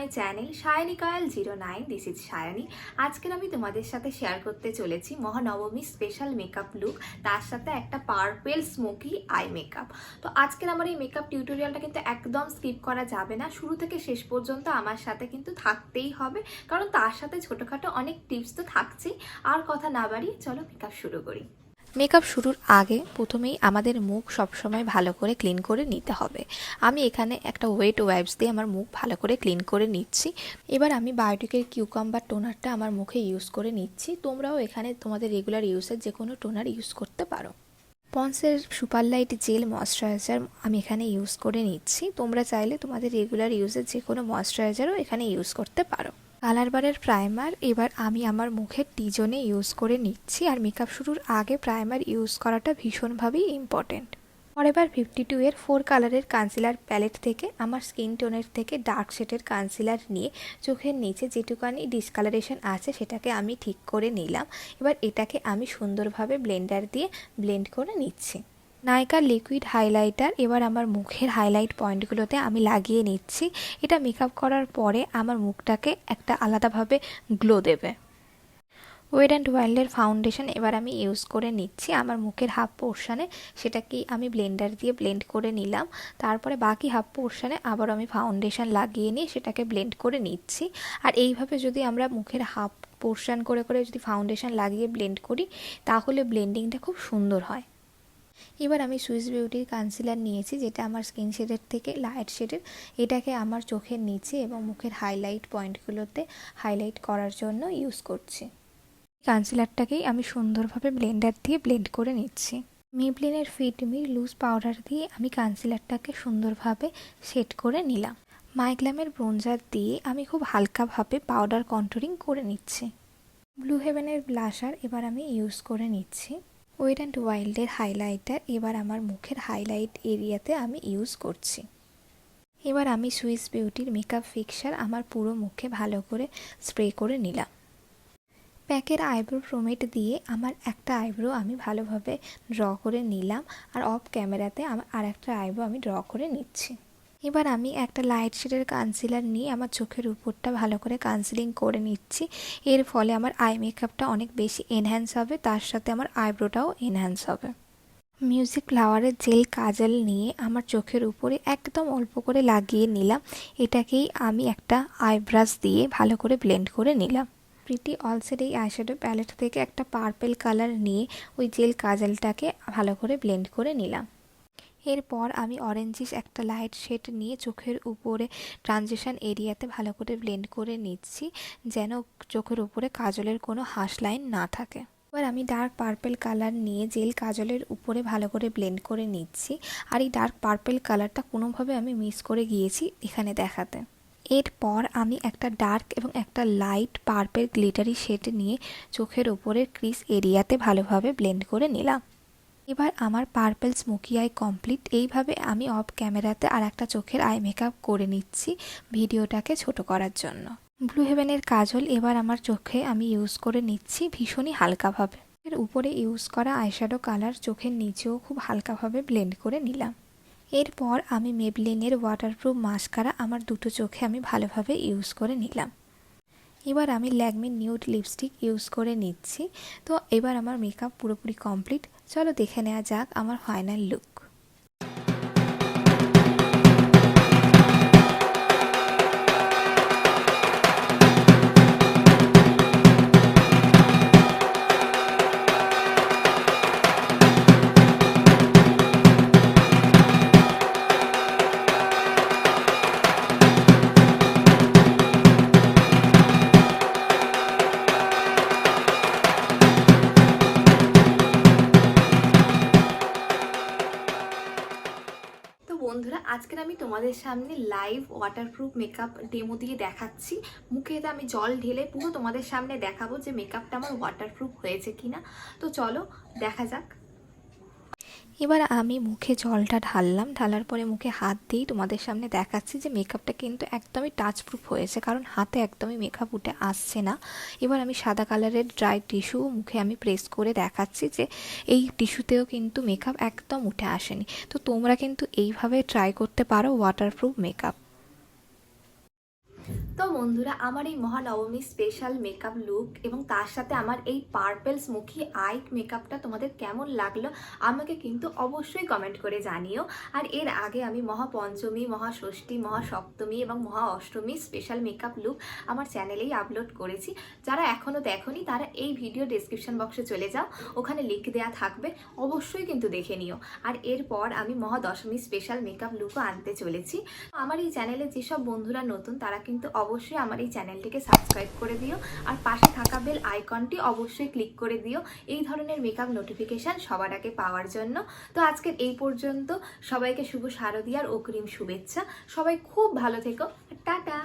My channel Sayani coil 09। This is Sayani. আজকের আমি তোমাদের সাথে শেয়ার করতে চলেছি মহানবমী স্পেশাল মেকআপ লুক, তার সাথে একটা পার্পেল স্মোকি আই মেকআপ। তো আজকের আমার এই মেকআপ টিউটোরিয়ালটা কিন্তু একদম স্কিপ করা যাবে না, শুরু থেকে শেষ পর্যন্ত আমার সাথে কিন্তু থাকতেই হবে, কারণ তার সাথে ছোটোখাটো অনেক টিপস তো থাকছেই। আর কথা না বাড়িয়ে চলো মেকআপ শুরু করি। মেকআপ শুরুর আগে প্রথমেই আমাদের মুখ সবসময় ভালো করে ক্লিন করে নিতে হবে। আমি এখানে একটা ওয়েট ওয়াইপস দিয়ে আমার মুখ ভালো করে ক্লিন করে নিচ্ছি। এবার আমি বায়োটিকের কিউকাম্বার টোনারটা আমার মুখে ইউজ করে নিচ্ছি। তোমরাও এখানে তোমাদের রেগুলার ইউজের যে কোনো টোনার ইউজ করতে পারো। পন্সের সুপার লাইট জেল ময়শ্চারাইজার আমি এখানে ইউজ করে নিচ্ছি। তোমরা চাইলে তোমাদের রেগুলার ইউজের যে কোনো ময়শ্চারাইজারও এখানে ইউজ করতে পারো। কালার বারের প্রাইমার এবার আমি আমার মুখের টিজনে ইউজ করে নিচ্ছি। আর মেকআপ শুরুর আগে প্রাইমার ইউজ করাটা ভীষণভাবেই ইম্পর্টেন্ট। ফরএভার 52 এর 4 কালারের কনসিলার প্যালেট থেকে আমার স্কিন টোনের থেকে ডার্ক শেডের কনসিলার নিয়ে চোখের নিচে যেটুকানি ডিসকালারেশন আছে সেটাকে আমি ঠিক করে নিলাম। এবার এটাকে আমি সুন্দরভাবে ব্লেন্ডার দিয়ে ব্লেন্ড করে নিচ্ছি। নাইকার লিকুইড হাইলাইটার এবার আমার মুখের হাইলাইট পয়েন্টগুলোতে আমি লাগিয়ে নিচ্ছি। এটা মেকআপ করার পরে আমার মুখটাকে একটা আলাদাভাবে গ্লো দেবে। ওয়েট অ্যান্ড ওয়াইল্ডের ফাউন্ডেশন এবার আমি ইউজ করে নিচ্ছি আমার মুখের হাফ পোর্শনে, সেটাকে আমি ব্লেন্ডার দিয়ে ব্লেন্ড করে নিলাম। তারপরে বাকি হাফ পোর্শনে আবার আমি ফাউন্ডেশন লাগিয়ে নিয়ে সেটাকে ব্লেন্ড করে নিচ্ছি। আর এইভাবে যদি আমরা মুখের হাফ পোর্শন করে করে যদি ফাউন্ডেশন লাগিয়ে ব্লেন্ড করি তাহলে ব্লেন্ডিংটা খুব সুন্দর হয়। এবার আমি সুইস বিউটির কনসিলার নিয়েছি, যেটা আমার স্কিন শেডের থেকে লাইট শেডের। এটাকে আমার চোখের নিচে এবং মুখের হাইলাইট পয়েন্টগুলোতে হাইলাইট করার জন্য ইউজ করছি। কনসিলারটাকেই আমি সুন্দরভাবে ব্লেন্ডার দিয়ে ব্লেন্ড করে নিচ্ছি। মেবলিনের ফিট মি লুজ পাউডার দিয়ে আমি কনসিলারটাকে সুন্দরভাবে সেট করে নিলাম। মাইগ্ল্যামের ব্রোঞ্জার দিয়ে আমি খুব হালকাভাবে পাউডার কন্টুরিং করে নিচ্ছি। ব্লু হেভেনের ব্লাশার এবার আমি ইউজ করে নিচ্ছি। ওয়েট অ্যান্ড ওয়াইল্ডের হাইলাইটার এবার আমার মুখের হাইলাইট এরিয়াতে আমি ইউজ করছি। এবার আমি সুইস বিউটির মেকআপ ফিক্সার আমার পুরো মুখে ভালো করে স্প্রে করে নিলাম। প্যাকের আইব্রো প্রোমেট দিয়ে আমার একটা আইব্রো আমি ভালোভাবে ড্র করে নিলাম, আর অফ ক্যামেরাতে আমার আর একটা আইব্রো আমি ড্র করে নিচ্ছি। এবার আমি একটা লাইট শেডের কনসিলার নিয়ে আমার চোখের উপরটা ভালো করে কনসিলিং করে নিচ্ছি। এর ফলে আমার আই মেকআপটা অনেক বেশি এনহ্যান্স হবে, তার সাথে আমার আইব্রোটাও এনহ্যান্স হবে। মিউজিক ফ্লাওয়ারের জেল কাজল নিয়ে আমার চোখের উপরে একদম অল্প করে লাগিয়ে নিলাম। এটাকেই আমি একটা আইব্রাশ দিয়ে ভালো করে ব্লেন্ড করে নিলাম। প্রিটি অলসের এই আইশ্যাডো প্যালেট থেকে একটা পার্পেল কালার নিয়ে ওই জেল কাজলটাকে ভালো করে ব্লেন্ড করে নিলাম। এরপর আমি অরেঞ্জিশ একটা লাইট শেড নিয়ে চোখের উপরে ট্রানজিশন এরিয়াতে ভালো করে ব্লেন্ড করে নিচ্ছি, যেন চোখের উপরে কাজলের কোনো হার্শ লাইন না থাকে। এবার আমি ডার্ক পার্পেল কালার নিয়ে জেল কাজলের উপরে ভালো করে ব্লেন্ড করে নিচ্ছি। আর এই ডার্ক পার্পেল কালারটা কোনোভাবে আমি মিস করে গিয়েছি এখানে দেখাতে। এরপর আমি একটা ডার্ক এবং একটা লাইট পার্পেল গ্লিটারি শেড নিয়ে চোখের ওপরের ক্রিস এরিয়াতে ভালোভাবে ব্লেন্ড করে নিলাম। এবার আমার পার্পল স্মোকি আই কমপ্লিট। এইভাবে আমি অফ ক্যামেরাতে আর একটা চোখের আই মেকআপ করে নিচ্ছি ভিডিওটাকে ছোট করার জন্য। ব্লু হেভেনের কাজল এবার আমার চোখে আমি ইউজ করে নিচ্ছি ভীষণই হালকাভাবে। এর উপরে ইউজ করা আইশ্যাডো কালার চোখের নিচেও খুব হালকাভাবে ব্লেন্ড করে নিলাম। এরপর আমি মেবলিনের ওয়াটারপ্রুফ মাস্কারা আমার দুটো চোখে আমি ভালোভাবে ইউজ করে নিলাম। এবার আমি ল্যাকমির নিউড লিপস্টিক ইউজ করে নিচ্ছি। তো এবার আমার মেকআপ পুরোপুরি কমপ্লিট। চলো দেখে নেওয়া যাক আমার ফাইনাল লুক। বন্ধুরা, আজকের আমি তোমাদের সামনে লাইভ ওয়াটারপ্রুফ মেকআপ ডেমো দিয়ে দেখাচ্ছি। মুখেতে আমি জল ঢেলে পুরো তোমাদের সামনে দেখাবো যে মেকআপটা আমার ওয়াটারপ্রুফ হয়েছে কিনা। তো চলো দেখা যাক। এবার আমি মুখে জলটা ঢাললাম, ঢালার পরে মুখে হাত দিয়েই তোমাদের সামনে দেখাচ্ছি যে মেকআপটা কিন্তু একদমই টাচপ্রুফ হয়েছে, কারণ হাতে একদমই মেকআপ উঠে আসছে না। এবার আমি সাদা কালারের ড্রাই টিস্যু মুখে আমি প্রেস করে দেখাচ্ছি যে এই টিস্যুতেও কিন্তু মেকআপ একদম উঠে আসেনি। তো তোমরা কিন্তু এইভাবে ট্রাই করতে পারো ওয়াটারপ্রুফ মেকআপ। তো বন্ধুরা, আমার এই মহানবমী স্পেশাল মেকআপ লুক এবং তার সাথে আমার এই পার্পল স্মোকি আই মেকআপটা তোমাদের কেমন লাগলো আমাকে কিন্তু অবশ্যই কমেন্ট করে জানিও। আর এর আগে আমি মহাপঞ্চমী, মহাষষ্ঠী, মহাসপ্তমী এবং মহা অষ্টমী স্পেশাল মেকআপ লুক আমার চ্যানেলেই আপলোড করেছি। যারা এখনও দেখোনি তারা এই ভিডিও ডেসক্রিপশন বক্সে চলে যাও, ওখানে লিঙ্ক দেওয়া থাকবে, অবশ্যই কিন্তু দেখে নিও। আর এরপর আমি মহাদশমী স্পেশাল মেকআপ লুকও আনতে চলেছি। আমার এই চ্যানেলে যেসব বন্ধুরা নতুন তারা কিন্তু অবশ্যই আমার এই চ্যানেলটিকে সাবস্ক্রাইব করে দিও, আর পাশে থাকা বেল আইকনটি অবশ্যই ক্লিক করে দিও এই ধরনের মেকআপ নোটিফিকেশান সবার আগে পাওয়ার জন্য। তো আজকের এই পর্যন্ত, সবাইকে শুভ শারদীয়ার অগ্রিম শুভেচ্ছা। সবাই খুব ভালো থেকো, টাটা।